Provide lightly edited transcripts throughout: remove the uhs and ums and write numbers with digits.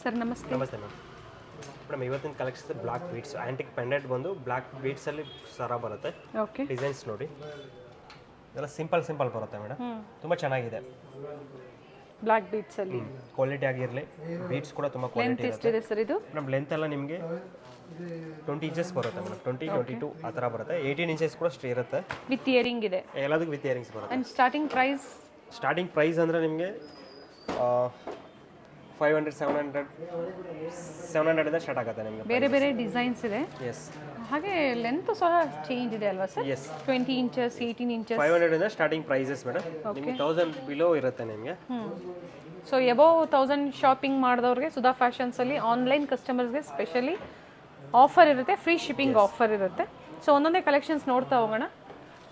Sir ನಮಸ್ತೆ. ನಮಸ್ತೆ ma'am. Madam ಇವತ್ತಿನ collection black beads antique pendant ಬಂದು ಬ್ಲಾಕ್ ಬೀಡ್ಸಲ್ಲಿ ಸರ ಬರುತ್ತೆ. ಓಕೆ. ಡಿಸೈನ್ಸ್ ನೋಡಿ, ಇದೆಲ್ಲ ಸಿಂಪಲ್ ಬರುತ್ತೆ ಮೇಡಮ್. ತುಂಬ ಚೆನ್ನಾಗಿದೆ. ಬ್ಲಾಕ್ ಬೀಡ್ಸ್ ಅಲ್ಲಿ ಕ್ವಾಲಿಟಿ ಆಗಿರಲಿ, ಬೀಡ್ಸ್ ಕೂಡ ತುಂಬ ಲೆಂತ್ ಕ್ವಾಲಿಟಿ ಇರುತ್ತೆ ಎಷ್ಟಿದೆ ಸರ್ ಇದು? ಮೇಡಮ್. ಲೆಂತ್ ಎಲ್ಲ ನಿಮಗೆ 20 ಇಂಚಸ್ ಬರುತ್ತೆ ಮೇಡಮ್. 22 ಆ ಥರ ಬರುತ್ತೆ. 18 ಇಂಚಸ್ ಕೂಡ ಅಷ್ಟೇ ಇರುತ್ತೆ. ವಿತ್ ಇಯರಿಂಗ್ ಇದೆ. ಎಲ್ಲದಕ್ಕೂ ವಿತ್ ಇಯರಿಂಗ್ಸ್ ಬರುತ್ತೆ. ಅಂಡ್ ಸ್ಟಾರ್ಟಿಂಗ್ ಪ್ರೈಸ್ ಅಂದರೆ ನಿಮಗೆ 500 700 ಇಂದ ಸ್ಟಾರ್ಟ್ ಆಗುತ್ತೆ ನಿಮಗೆ. ಬೇರೆ ಬೇರೆ ಡಿಸೈನ್ಸ್ ಇದೆ. ಎಸ್. ಹಾಗೆ ಲೆಂತ್ ಸಹ ಚೇಂಜ್ ಇದೆ ಅಲ್ವಾ ಸರ್? ಎಸ್. 20 ಇಂಚಸ್ 18 ಇಂಚಸ್ 500 ಇಂದ ಸ್ಟಾರ್ಟಿಂಗ್ ಪ್ರೈಸಸ್ ಮೇಡಮ್. ನಿಮಗೆ 1000 ಬಿಲೋ ಇರುತ್ತೆ ನಿಮಗೆ. ಸೊ ಎಬೋವ್ 1000 ಶಾಪಿಂಗ್ ಮಾಡಿದವ್ರಿಗೆ ಸುಧಾ ಫ್ಯಾಷನ್ಸ್ ಅಲ್ಲಿ ಆನ್ಲೈನ್ ಕಸ್ಟಮರ್ಸ್ಗೆ ಸ್ಪೆಷಲಿ ಆಫರ್ ಇರುತ್ತೆ, ಫ್ರೀ ಶಿಪ್ಪಿಂಗ್ ಆಫರ್ ಇರುತ್ತೆ. ಸೊ ಒಂದೊಂದೇ ಕಲೆಕ್ಷನ್ಸ್ ನೋಡ್ತಾ ಹೋಗೋಣ.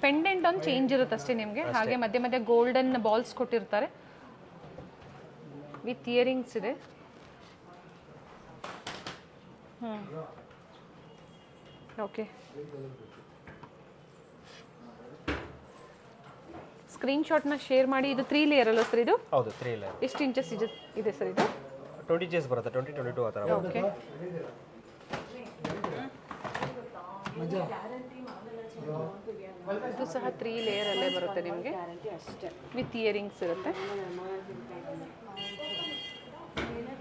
ಪೆಂಡೆಂಟ್ ಒಂದು ಚೇಂಜ್ ಇರುತ್ತೆ ಅಷ್ಟೇ ನಿಮಗೆ. ಹಾಗೆ ಮಧ್ಯೆ ಮಧ್ಯೆ ಗೋಲ್ಡನ್ ಬಾಲ್ಸ್ ಕೊಟ್ಟಿರ್ತಾರೆ, ವಿತ್ ಇಯರಿಂಗ್ಸ್ ಇದೆ. ಓಕೆ. ಸ್ಕ್ರೀನ್ಶಾಟ್ನ ಶೇರ್ ಮಾಡಿ. ಇದು 3 ಲೇಯರ್ ಅಲ್ಲ ಸರ್ ಇದು? ಹೌದು, 3 ಲೇಯರ್. ಎಷ್ಟು ಇಂಚಸ್ ಇದೆ ಸರ್ ಇದು? 20 ಇಂಚಸ್ ಬರುತ್ತೆ. 22 ಆ ಥರ. ಓಕೆ. ಇದು ಸಹ 3 ಲೇಯರ್ ಅಲ್ಲೇ ಬರುತ್ತೆ ನಿಮಗೆ, ವಿತ್ ಇಯರಿಂಗ್ಸ್ ಇರುತ್ತೆ.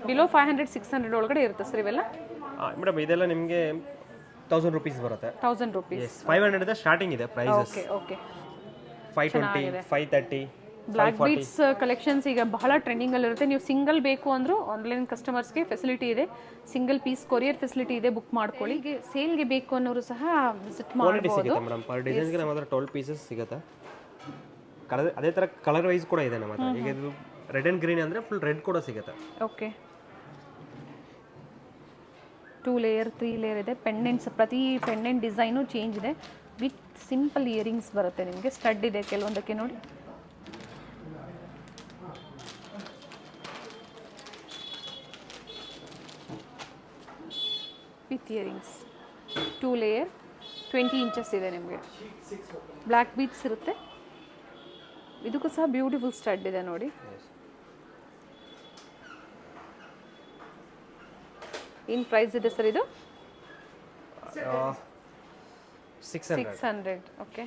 ಬಿಲೋ 500 600 ಒಳಗಡೆ ಇರುತ್ತೆ ಸರ್ ಇವೆಲ್ಲ? ಮೇಡಮ್ ಇದೆಲ್ಲ ನಿಮಗೆ 1000 ರೂಪೀಸ್ ಬರುತ್ತೆ. 1000 ರೂಪೀಸ್. 500 ಇಂದ ಸ್ಟಾರ್ಟಿಂಗ್ ಇದೆ prices. Okay okay. 520 530. Black beads collections ಈಗ ಬಹಳ ಟ್ರೆಂಡಿಂಗ್ ಅಲ್ಲಿ ಇರುತ್ತೆ. ನೀವು ಸಿಂಗಲ್ ಬೇಕು ಅಂದ್ರೂ ಆನ್ಲೈನ್ ಕಸ್ಟಮರ್ಸ್ಗೆ ಫೆಸಿಲಿಟಿ ಇದೆ. ಸಿಂಗಲ್ ಪೀಸ್ ಕೊರಿಯರ್ ಫೆಸಿಲಿಟಿ ಇದೆ, ಬುಕ್ ಮಾಡ್ಕೊಳ್ಳಿ. ಸೇಲ್ಗೆ ಬೇಕು ಅನ್ನೋರು ಸಹ ವಿಸಿಟ್ ಮಾಡಬಹುದು. ಸಿಗುತ್ತೆ ಮೇಡಮ್. ಪರ್ ಡಿಸೈನ್ಗೆ ನಮ್ಮ ಹತ್ರ 12 ಪೀಸಸ್ ಸಿಗುತ್ತೆ. ಅದೇ ಥರ ಕಲರ್ ವೈಸ್ ಕೂಡ ಇದೆ ನಮ್ಮ ಹತ್ರ. ಈಗ ಇದು ರೆಡ್ ಆ್ಯಂಡ್ ಗ್ರೀನ್ ಅಂದರೆ ಫುಲ್ ರೆಡ್ ಕೂಡ ಸಿಗುತ್ತೆ. ಓಕೆ. 2 ಲೇಯರ್ 3 ಲೇಯರ್ ಇದೆ. ಪೆಂಡೆಂಟ್ಸ್, ಪ್ರತಿ ಪೆಂಡೆಂಟ್ ಡಿಸೈನು ಚೇಂಜ್ ಇದೆ. ವಿತ್ ಸಿಂಪಲ್ ಇಯರಿಂಗ್ಸ್ ಬರುತ್ತೆ ನಿಮಗೆ. ಸ್ಟಡ್ ಇದೆ ಕೆಲವೊಂದಕ್ಕೆ ನೋಡಿ. ವಿತ್ ಇಯರಿಂಗ್ಸ್ 2 ಲೇಯರ್ 20 ಇಂಚಸ್ ಇದೆ ನಿಮಗೆ. ಬ್ಲ್ಯಾಕ್ ಬೀಡ್ಸ್ ಇರುತ್ತೆ. ಇದಕ್ಕೂ ಸಹ ಬ್ಯೂಟಿಫುಲ್ ಸ್ಟಡ್ ಇದೆ ನೋಡಿ. ಏನು ಪ್ರೈಸ್ ಇದೆ ಸರ್ ಇದು? 600. ಓಕೆ.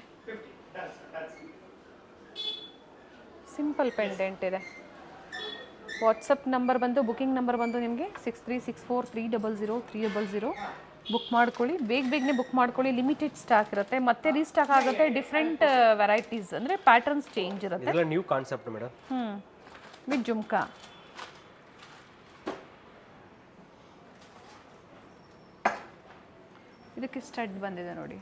ಸಿಂಪಲ್ ಪೆಂಡೆಂಟ್ ಇದೆ. ವಾಟ್ಸಪ್ ನಂಬರ್ ಬಂದು, ಬುಕಿಂಗ್ ನಂಬರ್ ಬಂದು ನಿಮಗೆ 6364300300. ಬುಕ್ ಮಾಡ್ಕೊಳ್ಳಿ, ಬೇಗನೆ ಬುಕ್ ಮಾಡ್ಕೊಳ್ಳಿ. ಲಿಮಿಟೆಡ್ ಸ್ಟಾಕ್ ಇರುತ್ತೆ, ಮತ್ತೆ ರೀಸ್ಟಾಕ್ ಆಗುತ್ತೆ. ಡಿಫ್ರೆಂಟ್ ವೆರೈಟೀಸ್ ಅಂದರೆ ಪ್ಯಾಟರ್ನ್ಸ್ ಚೇಂಜ್ ಇರುತ್ತೆ. ಇದೆಲ್ಲ new concept madam. With jhumka. ಇದಕ್ಕೆ ಸ್ಟಡ್ ಬಂದಿದೆ ನೋಡಿ.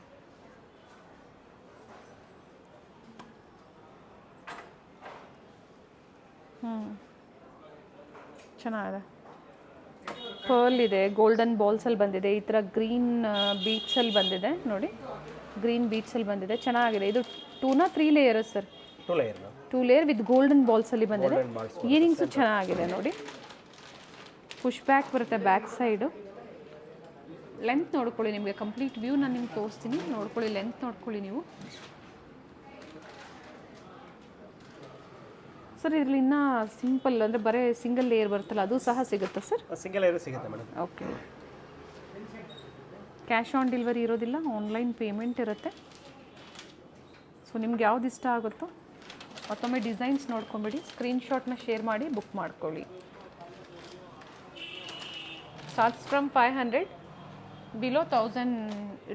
ಚೆನ್ನಾಗಿದೆ. ಪರ್ಲ್ ಇದೆ, ಗೋಲ್ಡನ್ ಬಾಲ್ಸಲ್ಲಿ ಬಂದಿದೆ. ಈ ಥರ ಗ್ರೀನ್ ಬೀಟ್ಸಲ್ಲಿ ಬಂದಿದೆ ನೋಡಿ. ಗ್ರೀನ್ ಬೀಟ್ಸಲ್ಲಿ ಬಂದಿದೆ, ಚೆನ್ನಾಗಿದೆ. ಇದು 2 3 layer sir? 2 layer. 2 layer with golden ಬಾಲ್ಸಲ್ಲಿ ಬಂದಿದೆ. ಇಯರಿಂಗ್ಸು ಚೆನ್ನಾಗಿದೆ ನೋಡಿ. ಪುಷ್ ಬ್ಯಾಕ್ ಬರುತ್ತೆ ಬ್ಯಾಕ್ ಸೈಡು. ಲೆಂತ್ ನೋಡ್ಕೊಳ್ಳಿ, ನಿಮಗೆ ಕಂಪ್ಲೀಟ್ ವ್ಯೂ ನಾನು ನಿಮ್ಗೆ ತೋರಿಸ್ತೀನಿ. ನೋಡ್ಕೊಳ್ಳಿ, ಲೆಂತ್ ನೋಡ್ಕೊಳ್ಳಿ ನೀವು. ಸರ್ ಇದರಲ್ಲಿ ಇನ್ನೂ ಸಿಂಪಲ್ ಅಂದರೆ ಬರೀ ಸಿಂಗಲ್ ಲೇಯರ್ ಬರುತ್ತಲ್ಲ, ಅದು ಸಹ ಸಿಗುತ್ತಾ ಸರ್? ಸಿಂಗಲ್ ಲೇಯರ್ ಸಿಗುತ್ತೆ madam. Okay. Cash on delivery ಇರೋದಿಲ್ಲ, ಆನ್ಲೈನ್ ಪೇಮೆಂಟ್ ಇರುತ್ತೆ. ಸೊ ನಿಮ್ಗೆ ಯಾವ್ದು ಇಷ್ಟ ಆಗುತ್ತೋ ಮತ್ತೊಮ್ಮೆ ಡಿಸೈನ್ಸ್ ನೋಡ್ಕೊಂಬಿಡಿ, ಸ್ಕ್ರೀನ್ಶಾಟ್ನ ಶೇರ್ ಮಾಡಿ ಬುಕ್ ಮಾಡ್ಕೊಳ್ಳಿ. ಸ್ಟಾರ್ಟ್ಸ್ ಫ್ರಮ್ 500, ಬಿಲೋ 1000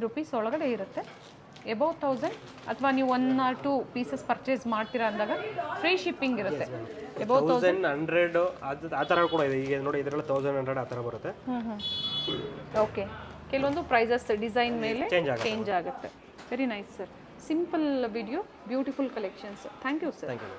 ರೂಪೀಸ್ ಒಳಗಡೆ ಇರುತ್ತೆ. ಎಬೋವ್ 1000 ಅಥವಾ ನೀವು 1 or 2 ಪೀಸಸ್ ಪರ್ಚೇಸ್ ಮಾಡ್ತೀರಾ ಅಂದಾಗ ಫ್ರೀ ಶಿಪ್ಪಿಂಗ್ ಇರುತ್ತೆ. ಎಬೋವ್ 1100 ಆ ಥರ ಕೂಡ ಇದೆ. ಈಗ ನೋಡಿ ಇದರಲ್ಲಿ 1100 ಆ ಥರ ಬರುತ್ತೆ. ಓಕೆ. ಕೆಲವೊಂದು ಪ್ರೈಸಸ್ ಡಿಸೈನ್ ಮೇಲೆ ಚೇಂಜ್ ಆಗುತ್ತೆ. Very nice sir. Simple video, beautiful collections. Thank you sir. Thank you.